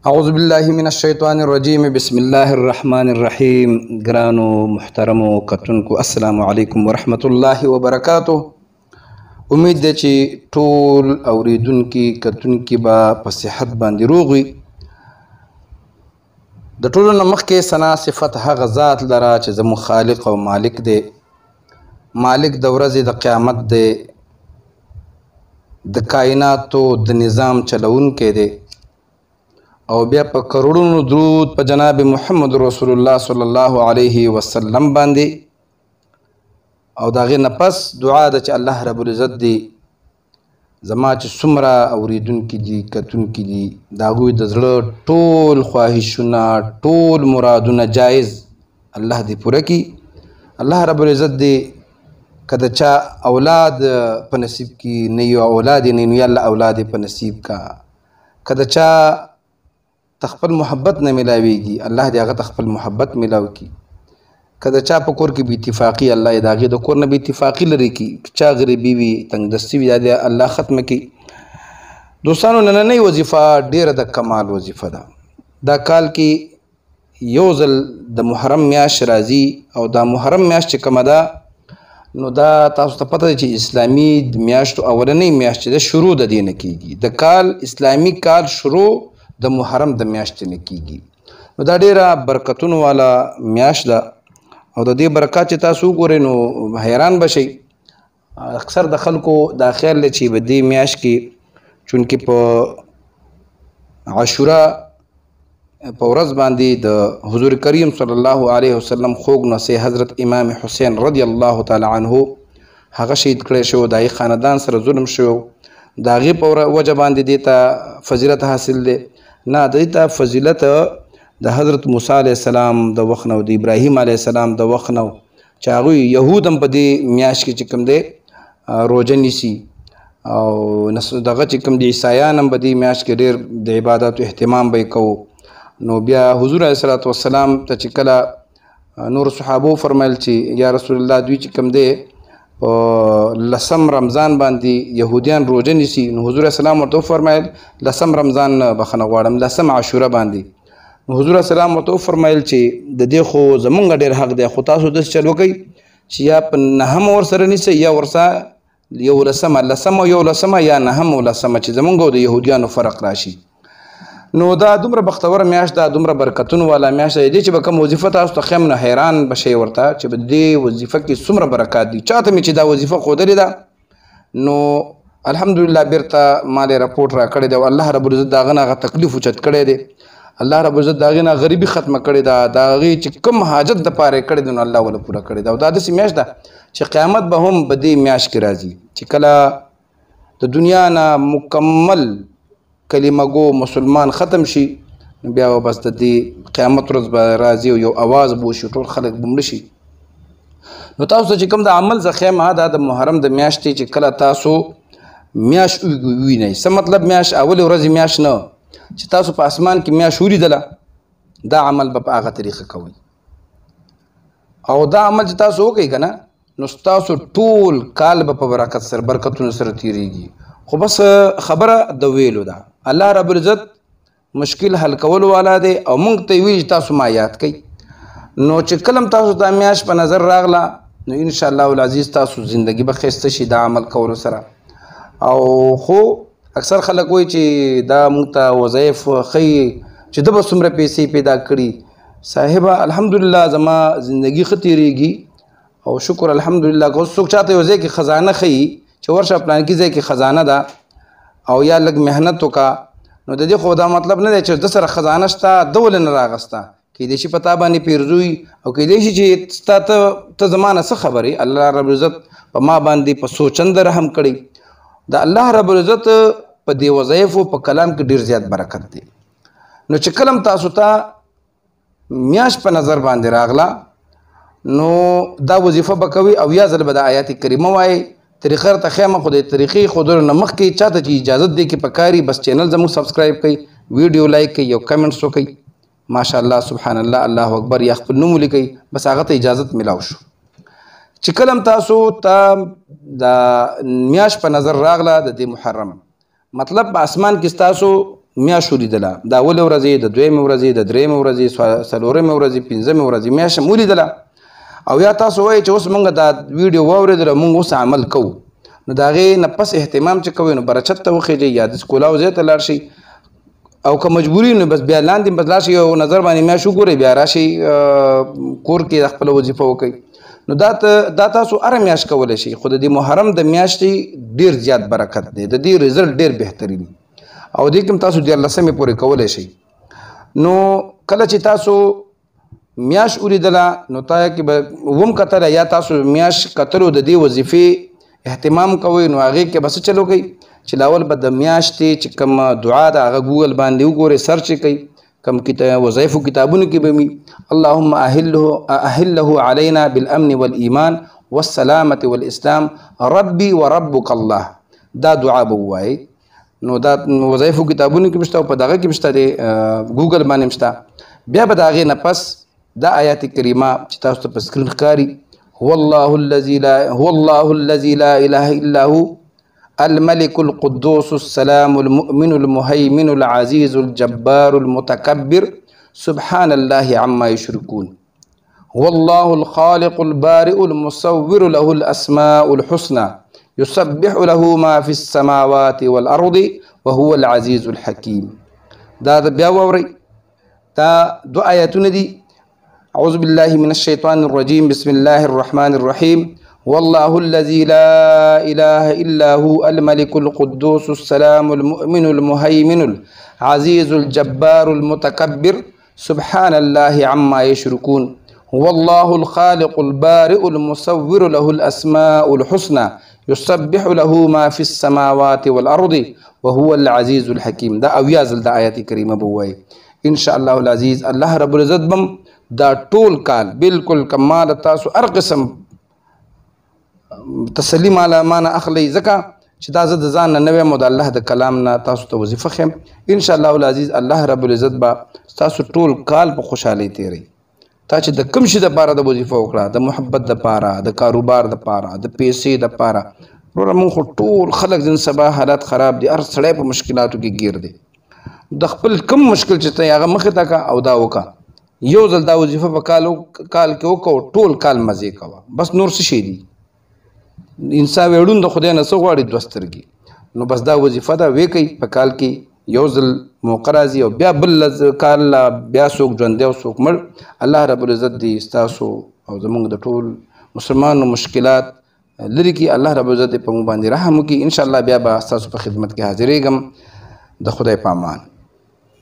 اعوذ بالله من الشیطان الرجیم بسم الله الرحمن الرحیم. ګرانو محترمو کتونکو السلام علیکم ورحمت الله وبرکاتہ. امید ده چې ټول اوریدونکي کتونکي به په صحت باندې روغ وي. د ټولو نه مخکې ثنا صفت هغه ذات لره چې زموږ خالق او مالک دی، مالک د ورځې د قیامت دی، د کائناتو د نظام چلونکی دی، او بیا په کروڑونو درود په جناب محمد رسول الله صلی الله علیه وسلم باندې. او د هغې نه پس دعا ده چې الله رب العزت دی زما چې څومره اوریدونکي دي کتونکي دي د هغوی د زړه ټول خواهشونه ټول مرادونه جایز الله دې پوره کړي. الله رب العزت دی که د چا اولاد په نصیب کې نه یو اولاد یې نه یا الله اولاد یې په نصیب کا، که د چا تخپل محبت نه ملاویږي الله دې هغه تخپل محبت ملاو کی، که د چا په کور کې بې اتفاقي الله یې د هغې د کور نه بې اتفاقي لرې کړي، چا غریبي وي تنګ دستي وي دا دې الله ختمه کړي. دوستانو نننۍ وظیفه ډیره د کمال وظیفه ده. دا کال کې یو ځل د محرم میاشت راځي او دا محرم میاشت چې کومه ده نو دا تاسو ته پته ده چې اسلامي میاشتو اولنۍ میاشت چې ده شروع د دې نه کېږي. د کال اسلامي کال شروع د محرم د میاشتې نه کېږي. نو دا ډیره برکتونو والا میاشت ده او د دې برکات چې تاسو وګورئ نو حیران بشئ. اکثر د خلکو دا خیال دی چې په دې میاشت کې چونکې په عاشورا په ورځ باندې د حضور کریم صلی الله علیه وسلم خوږ نصیح حضرت امام حسین رضی الله تعالی عنه هغه شهید کړی شو، د هغې خاندان سره ظلم شو، د هغې په وجه باندې دې ته فضیلت حاصل دی. نه د دې ته فضیلت د حضرت موسی علیه السلام د وخت نه او د ابراهیم علیه السلام د وخت نه چې هغوی یهود هم په دې میاشت کې چې کوم دی روژه نیسي او دغه چې کوم د عیسایان هم په دې میاشت کې ډېر د عباداتو اهتمام به یې کوو. نو بیا حضور علیه الصلاة والسلام ته چې کله نور صحابو فرمیل چې یا رسول الله دوی چې کوم دی په لسم رمضان باندې یهودیان روژه نیسي، نو حضور السلام ورته وفرمیل لسم رمضان نه بخښنه غواړم لسم عاشوره باندې. نو حضور السلام ورته وفرمیل چې د دې خو زمونږ ډېر حق دی، خو تاسو داسې چل وکئ چې یا په نهم ورسره نیسئ یا ورسره یولسمه لسمه یولسمه یا نهم ولسمه چې زمونږ او د یهودیانو فرق راشي. نو دا دومره بختوره میاشت ده، دومره برکتونو والا میاشت ده. دې چې به کوم وظیفه تاسو ته ښیم نو حیران به شئ ورته چې په دې وظیفه کې څومره برکات دي. چاته مې چې دا وظیفه ښودلې ده نو الحمدلله بیرته ما له راپورټ را کړی دی او الله رب العزت د هغه نه هغه تکلیف اوچت کړی دی، الله رب العزت د هغې نه غریبي ختمه کړې ده، د هغې چې کوم حاجت دپاره یې کړی دی نو الله وله پوره کړې ده. او دا داسې میاشت ده چې قیامت به هم په دې میاشت کې راځي چې کله د دنیا نه مکمل کلمه گو مسلمان ختم شي بیا بس د دې قیامت ورځ به راځي او یو اواز به وشي ټول خلک به مړه شي. نو تاسو ته چې کوم د عمل زه ښیم دا د محرم د میاشتې چې کله تاسو میاشت ووینئ، څه مطلب میاشت اولې ورځې میاشت نه چې تاسو په اسمان کې میاشت ولیدله دا عمل به په هغه طریقه کوئ او دا عمل چې تاسو وکئ که نه نو ستاسو ټول کال به په برکت سره برکتونو سره تیریږي. خو بس خبره د ویلو ده، الله رب العزت مشکل حل کولو والا دی او موږ ته یې ویلي چې تاسو ما یاد کوئ. نو چې کله تاسو دا میاشت په نظر راغله نو انشاءالله العزیز تاسو زندگی به ښایسته شي دا عمل کولو سره. او خو اکثر خلک وایي چې دا موږ ته وظایف ښیي چې ده به څومره پیسې پیدا کړي. صاحبه الحمدلله زما زندگی ښه تیریږي او شکر الحمدلله. که اوس څوک چاته یو ځای کې خزانه ښیي چې ورشه پلانکي ځای کې خزانه ده او یا لږ محنت وکړه نو د دې خو دا مطلب نه دی چې د سره خزانه شته ده ولې نه راغسته، کیدای شي په تا باندې پیرزوي او کیدای شي چې ستا ته زما نه څه خبرې. الله رب العزت په ما باندې په سوچنده رحم کړی. د الله رب العزت په دې وظایفو په کلام کې ډېر زیات برکت دی. نو چې کلم تاسو ته میاشت په نظر باندې راغله نو دا وظیفه به کوي او یا ځل به د آیات کریمه وایي. طریقه ته ښیمه خو د طریقې ښودلو نه مخکې چاته چې اجازت دی کې پکاري بس چینل زموږ سبسکرایب کړئ، ویډیو لایک کړئ، یو کمنټس وکړئ، ماشاءالله سبحان الله الله اکبر یا خپل نوم ولیکئ، بس هغه ته اجازت میلاو شو. چې کله تاسو ته د میاشت په نظر راغله د دې محرم مطلب په اسمان کې تاسو میاشت ولیدله، د اولې ورځې، د دویمې ورځې، د درېیمې ورځې، څلورمې ورځې، پنځمې ورځې میاشت هم ولیدله. او یا تاسو وایئ چې اوس موږ دا ویډیو واورېدله، موږ اوس عمل کوو، نو د هغې نه پس اهتمام چې کوئ نو برچت ته وخېږئ یا د کولاو ځای ته لاړ شئ. او که مجبوري نو بس بیا لاندې بس لاړ شئ، یو نظر باندې میاشت وګورئ، بیا راشئ کور کې د خپله وظیفه وکئ. نو دا تاسو هره میاشت کولی شئ، خو د دې محرم د میاشتې ډېر زیات برکت دی، د دې رزلټ ډېر بهترین او دې کې هم تاسو 14مې پورې کولی شئ. نو کله چې تاسو میاشت ولیدله نو تا کې به وم کتله یا تاسو میاشت کتلو د دې وظیفې اهتمام کوئ، نو هغې کې به څه چلو کوئ چې لاول به د میاشتې چې کوم دعا ده هغه ګوګل باندې وګورئ، سرچ یې کوئ، کم وظایفو کتابونو کې به وي اللهم اهله علينا بالامن والایمان والسلامة والاسلام ربي وربك الله، دا دعا به ووایئ. نو دا وظایفو کتابونو کې هم شته او په دغه کې هم شته، د ګوګل باندې هم شته. بیا به د هغې نه پس دا آیات کریمه چې تاسو ته په سکرین ښکاري، هو الله الذي لا اله الا هو الملك القدوس السلام المؤمن المهيمن العزيز الجبار المتكبر سبحان الله عما يشركون هو الله الخالق البارئ المصور له الأسماء الحسنى يسبح له ما في السماوات والأرض وهو العزيز الحكيم. دا بیا واورئ، دا دو آیاتونه دي. أعوذ بالله من الشيطان الرجيم، بسم الله الرحمن الرحيم. والله الذي لا إله إلا هو الملك القدوس السلام المؤمن المهيمن العزيز الجبار المتكبر سبحان الله عما يشركون هو الله الخالق البارئ المصور له الأسماء الحسنى يسبح له ما في السماوات والأرض وهو العزيز الحكيم. دا اویازل دا آیات کریمه بوای ان شاء الله العزیز. الله رب العزت بم دا ټول کال بالکل کمال تاسو هر قسم تسلیم علی مانه اخلی، ځکه چې دا زه د ځان نه نوی یم او د الله د کلام نه تاسو ته وظیفه ښیم. ان شاء الله العزیز الله رب العزت به تاسو ټول کال په خوشحالۍ تیروي. تا چې د کوم شي دپاره د وظیفه وکړه، د محبت دپاره، د کاروبار دپاره، د پیسې دپاره، وروره موږ خو ټول خلک نن سبا حالات خراب دي، هر سړی په مشکلاتو کې ګیر دی. د خپل کوم مشکل چې ته هغه مخې ته کړه او دا وکړه، یو ځل دا وظیفه په کال کې وکړه، ټول کال مزې کوه، بس نور څه شی دي. انسان ویړون د خدای نه څه غواړي؟ دوه سترګې. نو بس دا وظیفه ده ویې کوئ، په کال کې یو ځل موقع راځي او بیا بل کال بیا څوک ژوندی او څوک مړ. الله رب العزت دې ستاسو او زموږ د ټول مسلمانو مشکلات لرې کړي. الله رب العزت دې په موږ باندې رحم وکړي. انشاءالله بیا به ستاسو په خدمت کې حاضرېږم. د خدای په امان.